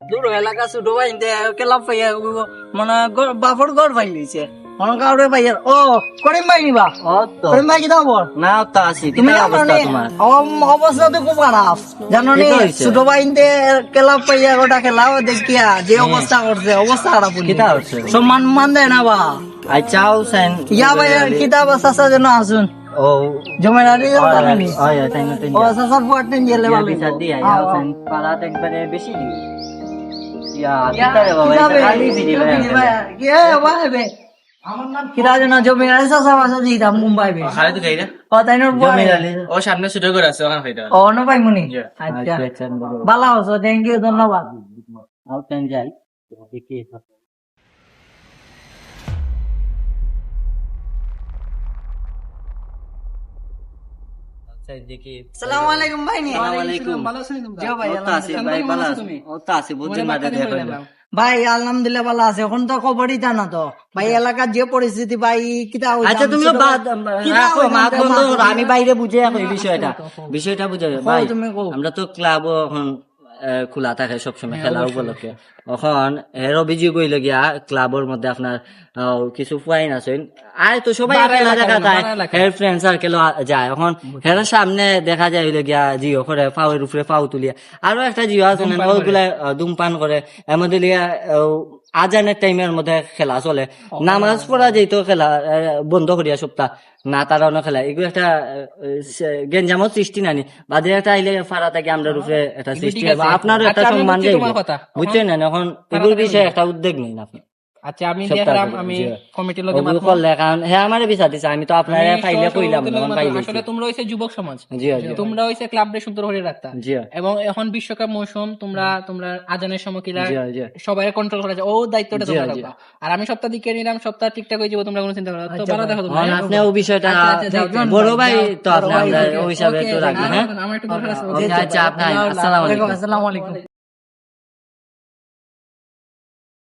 দূর এলাকা ছোট ভাই কেলাপ পাইয়া মানে বাপর ঘর পাই লিছে মনে কাউরে পাইয়া ও করিম ভাই নিবা করিম ভাই কি দাও বল না তো আছি তুমি কি অবস্থা তোমার? অবস্থা তো খুব খারাপ জানো নি কি হইছে? ছোট ভাই কেলাপ পাইয়া গোটা খেলাও দেখিয়া যে অবস্থা করছে অবস্থা খারাপ কিতা হচ্ছে? সম্মান মান দেয় না বা আচ্ছা হোসেন ইয়া ভাই কিতাব চাচা যেন আসুন ও জমেদারি জানি ওই তাই না ও চাচার ফুয়াটেন গেলে ভালো বিচার দিয়া হোসেন পালাত একবারে বেশি দি ইয়া ইয়া, কিতা রে বাবা কিতাবে, এটা খালি ফিরি ভাই কি ভাই বে আমার নাম কিরা যেন জমিদারি চাচা বাসা দিতাম মুম্বাই বে খালি তো খাই না ও তাই নর জমিদারি ও সামনে শুরু করে আছে ওখানে খাইতে ও ন ভাই মুনি Yeah. আচ্ছা আচ্ছা আচ্ছা বলো ভালো আছো থ্যাংক ইউ ধন্যবাদ আউটেন যাই দেখি দেখি আসসালামু আলাইকুম ভাই নি আসসালামু আলাইকুম জি ভাই ও তো আছি ভাই ভালো আছি ও তো আছি বুঝছেন মাঝে দেখলাম ভাই আলহামদুলিল্লাহ ভালো আছে এখন তো খবরই তা না তো ভাই এলাকার যে পরিস্থিতি ভাই কিতা হইছে আচ্ছা তুমিও বাদ রাখো মাত বন্ধ করো আমি বাইরে বুঝে এখন এই বিষয়টা বুঝে ভাই তুমি কও। আমরা তো ক্লাবও এখন খোলা থাকে সবসময় খেলা উপলক্ষে এখন এর অভিযোগ হইল গিয়া ক্লাবের মধ্যে আপনার কিছু ফাইন আছে আয় তো সবাই খেলা দেখা যায় হের ফ্রেন্ড সার্কেল যায় এখন হের সামনে দেখা যায় হইলে গিয়া জিও করে ফাউয়ের উপরে ফাউ তুলিয়া আরো একটা জিও আছে না ওইগুলা ধূমপান করে এর মধ্যে লিয়া আজানের টাইমের মধ্যে খেলা চলে নামাজ পড়া যেত খেলা বন্ধ করিয়া সপ্তাহ না তারা অন্য খেলা এগুলো একটা গেঞ্জামত সৃষ্টি নানি বাদে একটা আইলে ফাড়া থাকে আমরা রূপে একটা সৃষ্টি হবে আপনারও একটা সম্মান যাইব বুঝছেন না এখন এগুলোর বিষয়ে একটা উদ্যোগ নেই আপনি আচ্ছা আমি সপ্তাহ দেখলাম করে, আমি জি। কমিটির লোকে ওগুলো করলে কারণ হ্যাঁ আমারে বিচার দিছে আমি তো আপনার পাইলে কইলাম যখন পাইলে আসলে তোমরা হইছে যুবক সমাজ জি জি তোমরা হইছে ক্লাবরে সুন্দর করে রাখতা জি এবং এখন বিশ্বকাপ মৌসুম তোমরা আজানের সময় কিলা জি জি সবাই কন্ট্রোল করা যায় ও দায়িত্বটা জি, তোমরা জি। রাখবা আর আমি সপ্তাহ দিকে নিলাম সপ্তাহ ঠিকঠাক হয়ে যাবো তোমরা কোনো চিন্তা করো না। তো ভালো দেখো তোমরা আপনি ওই বিষয়টা আচ্ছা, যাও, যাও, বড় ভাই তো বড় আপনি ভাই, আমরা ওই হিসাবে Okay, একটু রাখবেন হ্যাঁ আমার একটু দরকার আছে ওকে, আচ্ছা আপনার আসসালামু আলাইকুম আসসালামু আলাইকুম